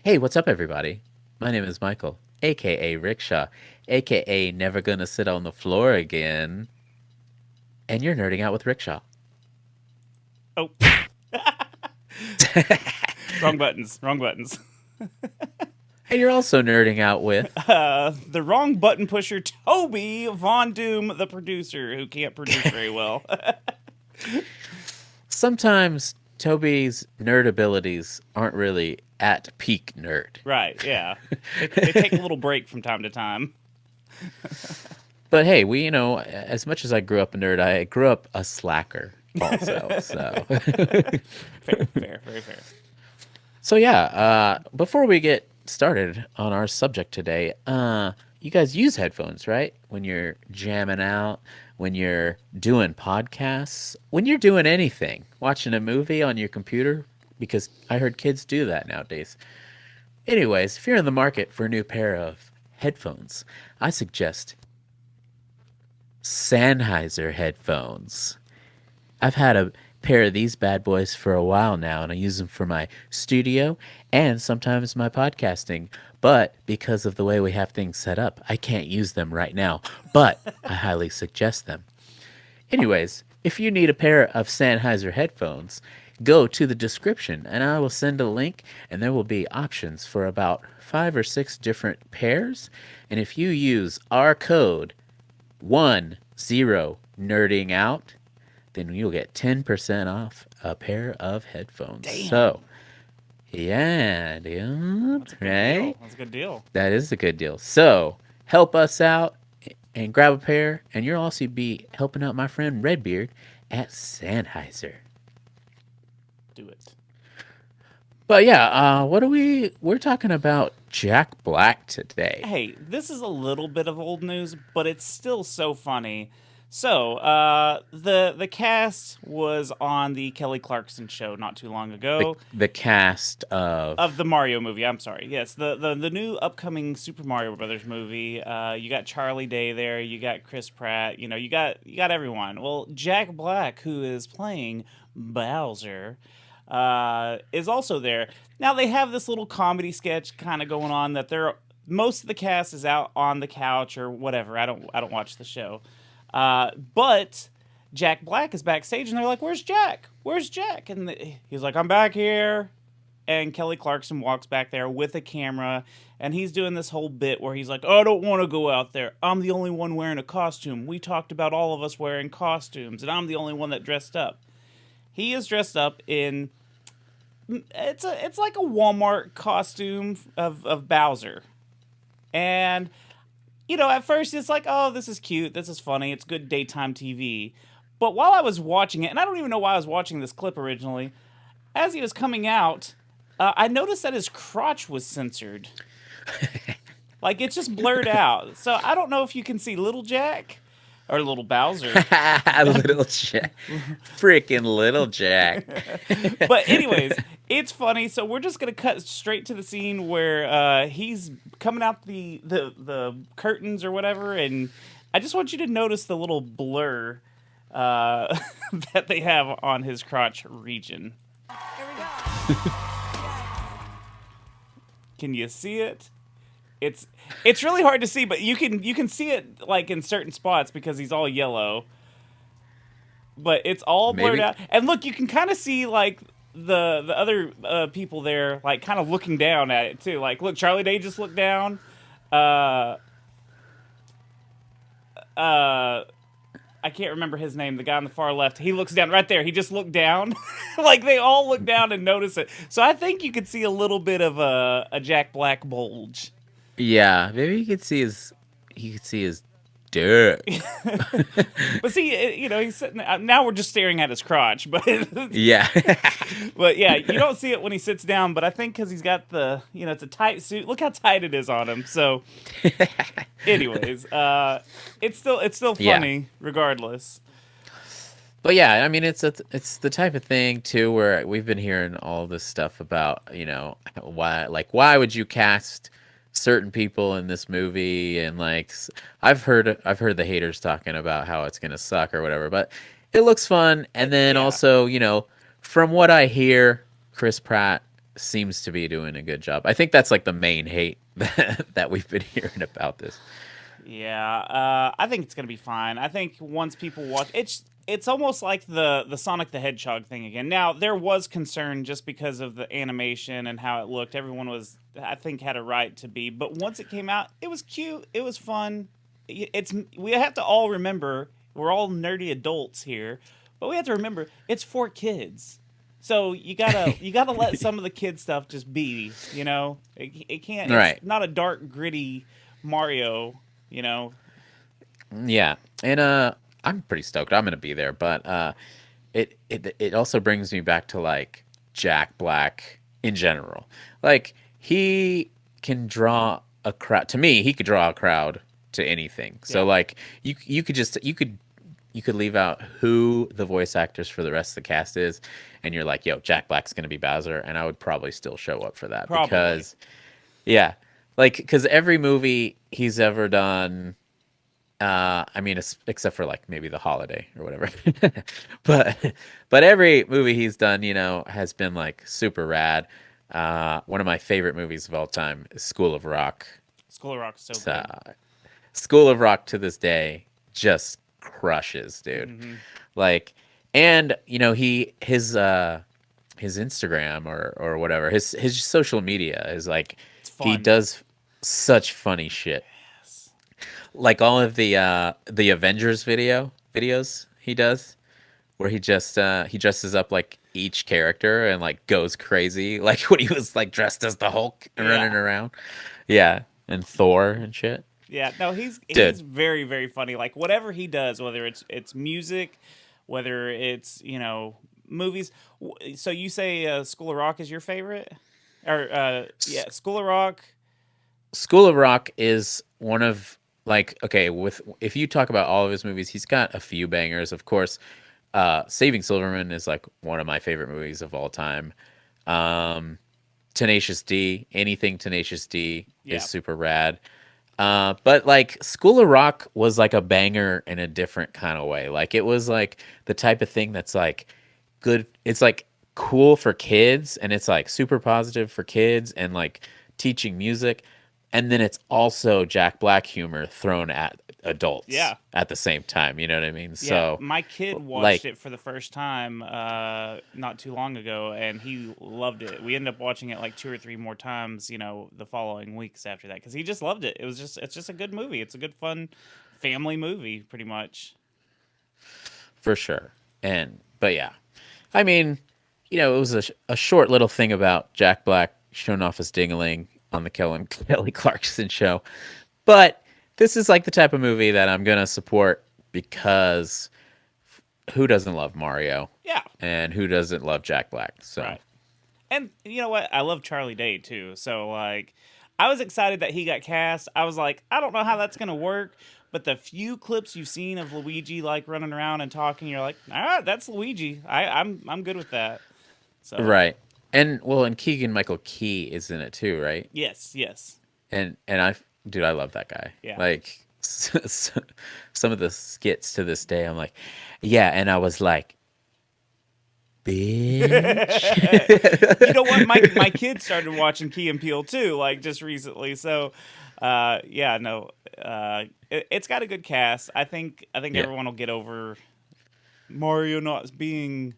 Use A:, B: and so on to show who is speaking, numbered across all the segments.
A: Hey, what's up, everybody? My name is Michael, aka Rickshaw, aka Never Gonna Sit on the Floor Again, and you're nerding out with Rickshaw.
B: Oh, wrong buttons. Wrong buttons.
A: And you're also nerding out with.
B: The wrong button pusher, Toby Von Doom, the producer, who can't produce very well.
A: Sometimes Toby's nerd abilities aren't really at peak nerd.
B: Right, yeah. They take a little break from time to time.
A: But hey, as much as I grew up a nerd, I grew up a slacker also. So,
B: Fair, fair, very fair.
A: so yeah, before we get started on our subject today, you guys use headphones, right? When you're jamming out, when you're doing podcasts, when you're doing anything, watching a movie on your computer, because I heard kids do that nowadays. Anyways, if you're in the market for a new pair of headphones, I suggest Sennheiser headphones. I've had a pair of these bad boys for a while now, and I use them for my studio and sometimes my podcasting. But because of the way we have things set up, I can't use them right now. But I highly suggest them. Anyways, if you need a pair of Sennheiser headphones, go to the description and I will send a link, and there will be options for about 5 or 6 different pairs. And if you use our code 10 nerding out, then you'll get 10% off a pair of headphones.
B: Damn.
A: So, yeah, dude,
B: That's a good
A: right?
B: deal. That's a good deal.
A: That is a good deal. So, help us out and grab a pair, and you'll also be helping out my friend Redbeard at Sennheiser.
B: Do it.
A: But yeah, we're talking about Jack Black today.
B: Hey, this is a little bit of old news, but it's still so funny. So, the cast was on the Kelly Clarkson show not too long
A: The
B: ago.
A: the cast
B: Of the Mario movie. I'm sorry. Yes, the new upcoming Super Mario Brothers movie. You got Charlie Day there. You got Chris Pratt. You got everyone. Well, Jack Black, who is playing Bowser, is also there. Now they have this little comedy sketch kind of going on that they're most of the cast is out on the couch or whatever. I don't watch the show, but Jack Black is backstage and they're like, "Where's Jack? Where's Jack?" And he's like, "I'm back here." And Kelly Clarkson walks back there with a camera, and he's doing this whole bit where he's like, "Oh, I don't want to go out there. I'm the only one wearing a costume. We talked about all of us wearing costumes, and I'm the only one that dressed up." He is dressed up in it's like a Walmart costume of Bowser. And at first it's like, "Oh, this is cute. This is funny. It's good daytime TV." But while I was watching it, and I don't even know why I was watching this clip originally, as he was coming out, I noticed that his crotch was censored. Like it's just blurred out. So I don't know if you can see little Jack or little Bowser.
A: Little Jack, freaking little Jack.
B: But anyways, it's funny. So we're just gonna cut straight to the scene where he's coming out the curtains or whatever, and I just want you to notice the little blur that they have on his crotch region.
C: Here we go.
B: Can you see it? It's really hard to see, but you can see it like in certain spots because he's all yellow. But it's all blurred
A: Maybe.
B: out. And look, you can kind of see like the other people there like kind of looking down at it too. Like, look, Charlie Day just looked down. Uh, uh, I can't remember his name. The guy on the far left, he looks down right there. He just looked down. Like they all look down and notice it. So I think you could see a little bit of a Jack Black bulge.
A: Yeah, maybe he could see his dick.
B: But see, he's sitting. Now we're just staring at his crotch, but
A: Yeah.
B: but yeah, you don't see it when he sits down. But I think because he's got it's a tight suit. Look how tight it is on him. So, anyways, it's still
A: Yeah.
B: funny regardless.
A: But yeah, I mean it's the type of thing too where we've been hearing all this stuff about, why would you cast certain people in this movie, and I've heard the haters talking about how it's going to suck or whatever, but it looks fun. And then
B: Yeah,
A: also, from what I hear, Chris Pratt seems to be doing a good job. I think that's like the main hate that we've been hearing about this.
B: Yeah, I think it's gonna be fine. I think once people watch, it's almost like the Sonic the Hedgehog thing again. Now there was concern just because of the animation and how it looked. Everyone was, I think, had a right to be. But once it came out, it was cute. It was fun. We have to all remember we're all nerdy adults here, but we have to remember it's for kids. So you gotta let some of the kid stuff just be. It can't.
A: Right.
B: It's not a dark, gritty Mario. You know,
A: Yeah, and I'm pretty stoked. I'm gonna be there, but it also brings me back to like Jack Black in general. Like he can draw a crowd. To me, he could draw a crowd to anything. So
B: Yeah.
A: like you could leave out who the voice actors for the rest of the cast is, and you're like, yo, Jack Black's gonna be Bowser, and I would probably still show up for that
B: Probably.
A: because yeah, like because every movie he's ever done. I mean, except for like maybe The Holiday or whatever, but every movie he's done, has been like super rad. One of my favorite movies of all time is School of Rock.
B: School of Rock is so
A: It's,
B: good.
A: School of Rock to this day just crushes, dude.
B: Mm-hmm.
A: Like, and his Instagram or whatever, his social media is like
B: It's
A: he
B: fun.
A: does such funny shit.
B: Yes.
A: Like all of the Avengers videos he does, where he dresses up like each character and like goes crazy, like when he was like dressed as the Hulk and running
B: Yeah.
A: around. Yeah, and Thor and shit.
B: Yeah, no, he's
A: Dude.
B: very, very funny. Like whatever he does, whether it's music, whether it's movies. So you say School of Rock is your favorite, or yeah, School of Rock.
A: School of Rock is one of like okay, with if you talk about all of his movies, he's got a few bangers. Of course, Saving Silverman is like one of my favorite movies of all time. Um, Tenacious D, anything Tenacious D
B: Yeah.
A: is super rad. But like School of Rock was like a banger in a different kind of way. Like it was like the type of thing that's like good. It's like cool for kids and it's like super positive for kids and like teaching music. And then it's also Jack Black humor thrown at adults
B: Yeah.
A: at the same time. You know what I mean?
B: Yeah,
A: So
B: my kid watched
A: like
B: it for the first time not too long ago, and he loved it. We ended up watching it like 2 or 3 more times, the following weeks after that, because he just loved it. It's just a good movie. It's a good, fun family movie, pretty much.
A: for sure. But yeah, I mean, it was a short little thing about Jack Black showing off his dingling on the Kelly Clarkson show. But this is like the type of movie that I'm gonna support because who doesn't love Mario
B: Yeah,
A: and who doesn't love Jack Black? So
B: right. And you know what? I love Charlie Day too. So like, I was excited that he got cast. I was like, I don't know how that's gonna work, but the few clips you've seen of Luigi like running around and talking, you're like, all right, that's Luigi. I'm good with that. So
A: right. And Keegan Michael Key is in it too, right?
B: yes, yes,
A: And dude, I love that guy.
B: Yeah.
A: Like some of the skits to this day, I'm like, yeah. And I was like, bitch.
B: you know what? My kids started watching Key and Peele too, like just recently. So, yeah, no, it's got a good cast. I think
A: Yeah.
B: everyone will get over Mario not being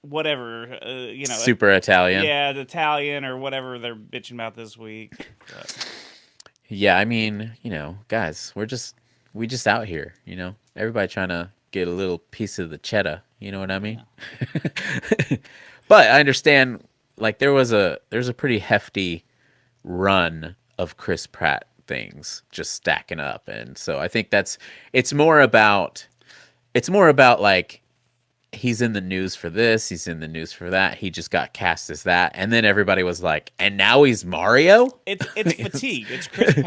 B: whatever,
A: Super Italian.
B: yeah, the Italian or whatever they're bitching about this week. But,
A: Yeah, I mean, guys, we just out here, everybody trying to get a little piece of the cheddar, you know what I mean? But I understand, like there's a pretty hefty run of Chris Pratt things just stacking up, and so I think it's more about like he's in the news for this, he's in the news for that, he just got cast as that, and then everybody was like, and now he's Mario?
B: it's fatigue. It's Chris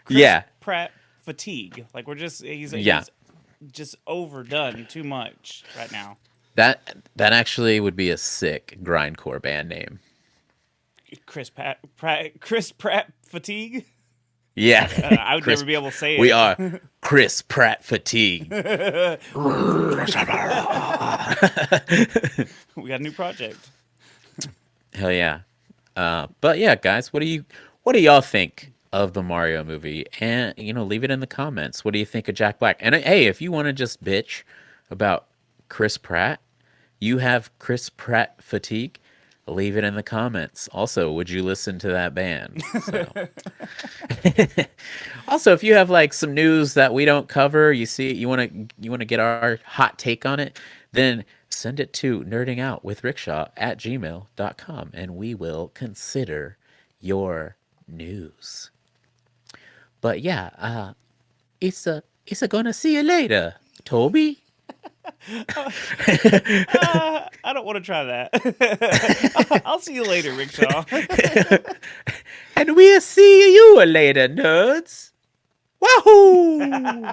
A: Yeah.
B: Pratt fatigue. Like he's
A: Yeah.
B: just overdone too much right now.
A: That actually would be a sick grindcore band name.
B: Chris Pratt fatigue.
A: Yeah.
B: I would never be able to say it.
A: We are Chris Pratt fatigue.
B: We got a new project.
A: Hell yeah. But yeah, guys, what do y'all think of the Mario movie? And leave it in the comments. What do you think of Jack Black? And hey, if you want to just bitch about Chris Pratt, you have Chris Pratt fatigue. Leave it in the comments. Also, would you listen to that band? So, also, if you have like some news that we don't cover, you want to get our hot take on it, then send it to nerdingoutwithrickshaw@gmail.com and we will consider your news. But yeah, it's a gonna see you later, Toby.
B: I don't want to try that. I'll see you later, Rickshaw.
A: And we'll see you later, nerds. Wahoo!